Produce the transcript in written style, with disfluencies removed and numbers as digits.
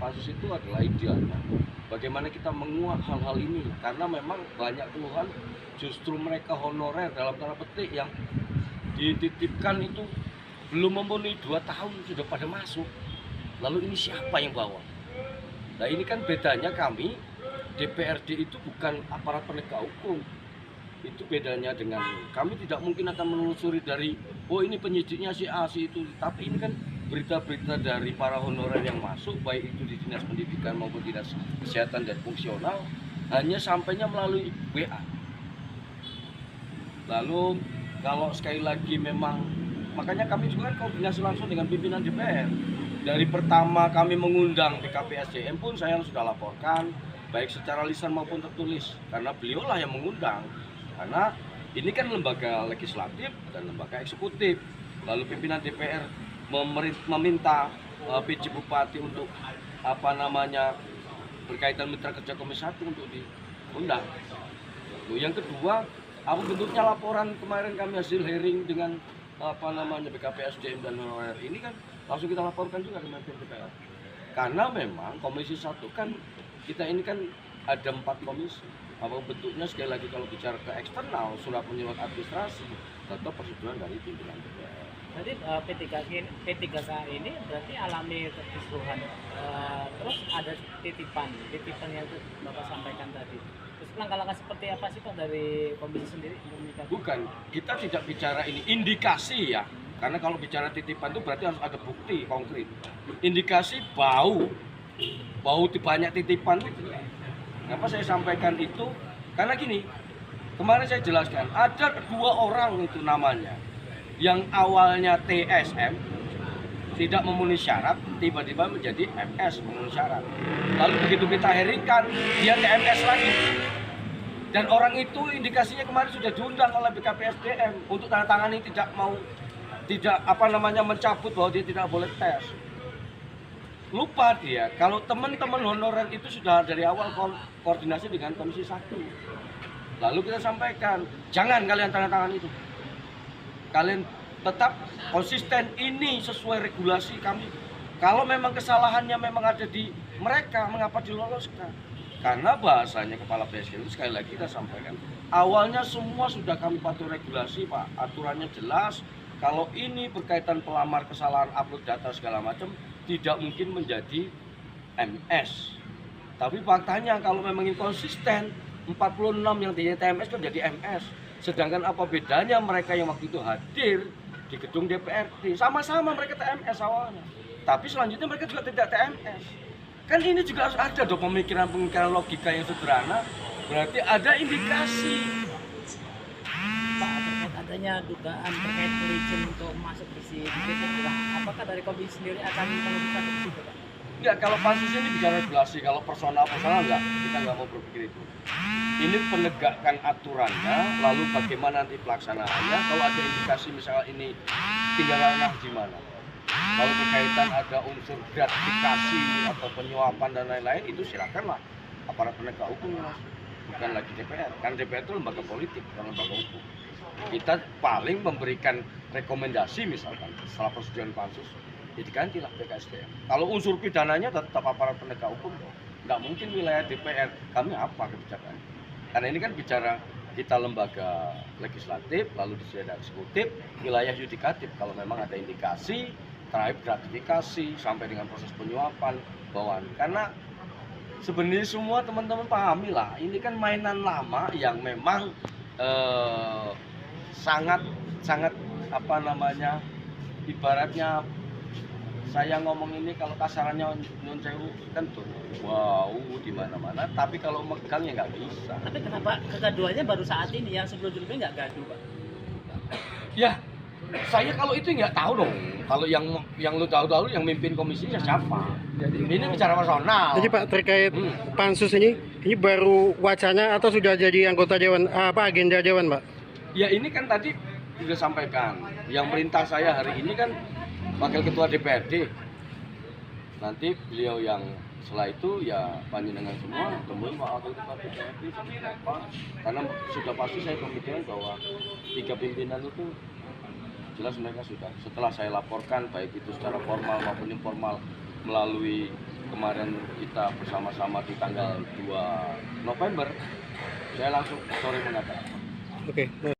pansus itu adalah idealnya. Bagaimana kita menguak hal-hal ini, karena memang banyak keluhan justru mereka honorer dalam tanda petik yang dititipkan itu belum memenuhi 2 tahun sudah pada masuk. Lalu ini siapa yang bawa? Nah ini kan bedanya kami, DPRD itu bukan aparat penegak hukum. Itu bedanya dengan kami tidak mungkin akan menelusuri dari oh ini penyidiknya si A si itu, tapi ini kan berita-berita dari para honorer yang masuk baik itu di dinas pendidikan maupun dinas kesehatan dan fungsional hanya sampainya melalui WA. Lalu kalau sekali lagi memang makanya kami juga kan koordinasi langsung dengan pimpinan DPR. Dari pertama kami mengundang BKPSDM pun saya sudah laporkan baik secara lisan maupun tertulis karena beliaulah yang mengundang. Karena ini kan lembaga legislatif dan lembaga eksekutif. Lalu pimpinan DPR meminta PJ Bupati untuk berkaitan mitra kerja Komisi 1 untuk diundang. Lalu yang kedua, apa bentuknya laporan kemarin kami hasil hearing dengan BKPSDM dan honorer ini kan langsung kita laporkan juga ke DPR. Karena memang Komisi 1 kan kita ini kan ada 4 komisi. Apa bentuknya sekali lagi kalau bicara ke eksternal surat penyuluhan administrasi atau persetujuan dari pimpinan DPR. Berarti P3K ini berarti alami kekisruhan. Terus ada titipan yang Bapak sampaikan tadi. Terus langkah-langkah seperti apa sih Pak dari komisi sendiri? Bukan, kita tidak bicara ini indikasi ya. Karena kalau bicara titipan itu berarti harus ada bukti konkret. Indikasi bau banyak titipan itu. Kenapa saya sampaikan itu? Karena gini, kemarin saya jelaskan ada 2 orang itu namanya yang awalnya TSM tidak memenuhi syarat, tiba-tiba menjadi MS memenuhi syarat. Lalu begitu kita heringkan, dia TMS lagi. Dan orang itu indikasinya kemarin sudah diundang oleh BKPSDM untuk tanda tangan ini mencabut bahwa dia tidak boleh tes. Lupa dia, kalau teman-teman honorer itu sudah dari awal koordinasi dengan Komisi 1. Lalu kita sampaikan, jangan kalian tanda tangan itu. Kalian tetap konsisten, ini sesuai regulasi kami. Kalau memang kesalahannya memang ada di mereka, mengapa diloloskan? Karena bahasanya Kepala BSD itu sekali lagi kita sampaikan, awalnya semua sudah kami patuh regulasi Pak, aturannya jelas. Kalau ini berkaitan pelamar kesalahan upload data segala macam, tidak mungkin menjadi MS. Tapi faktanya kalau memang konsisten 46 yang di TMS itu jadi MS. Sedangkan apa bedanya mereka yang waktu itu hadir di gedung DPRD? Sama-sama mereka TMS awalnya. Tapi selanjutnya mereka juga tidak TMS. Kan ini juga harus ada dong pemikiran-pemikiran logika yang sederhana. Berarti ada indikasi. Pak, terkait adanya dugaan terkait pelicin untuk masuk di situ, apakah dari komisi sendiri akan menunjukkan ke situ, Pak? Enggak, kalau pansus ini bicara regulasi, kalau personal enggak, kita nggak mau berpikir itu. Ini penegakan aturannya, lalu bagaimana nanti pelaksanaannya. Kalau ada indikasi misalnya ini tinggal ranah di mana. Kalau berkaitan ada unsur gratifikasi atau penyuapan dan lain-lain, itu silakanlah aparat penegak hukum, Mas. Bukan lagi DPR, karena DPR itu lembaga politik, bukan lembaga hukum. Kita paling memberikan rekomendasi misalkan setelah persetujuan pansus, ya digantilah BKSDM. Kalau unsur pidananya tetap aparat penegak hukum, nggak mungkin wilayah DPR. Kami apa kebijakan? Karena ini kan bicara kita lembaga legislatif, lalu di sini ada eksekutif, wilayah yudikatif. Kalau memang ada indikasi terkait gratifikasi sampai dengan proses penyuapan, bawaan. Karena sebenarnya semua teman-teman pahami lah, ini kan mainan lama yang memang sangat ibaratnya saya ngomong ini kalau kasarannya nyun sewu kan tuh wow di mana-mana, tapi kalau megang ya nggak bisa. Tapi kenapa kegaduhannya baru saat ini, yang sebelum-sebelumnya nggak gaduh, Pak? Ya, saya kalau itu nggak tahu dong. Kalau yang lu tahu yang mimpin komisinya siapa? Ini bicara personal. Jadi Pak, terkait pansus ini baru wacana atau sudah jadi anggota dewan, agenda dewan, Pak? Ya ini kan tadi sudah sampaikan. Yang perintah saya hari ini kan Wakil Ketua DPRD. Nanti beliau yang setelah itu ya panjenengan semua temuin Pak Wakil Ketua DPRD seperti apa. Karena sudah pasti saya pemikiran bahwa 3 pimpinan itu jelas mereka sudah. Setelah saya laporkan baik itu secara formal maupun informal melalui kemarin kita bersama-sama di tanggal 2 November, saya langsung sore mengatakan. Oke.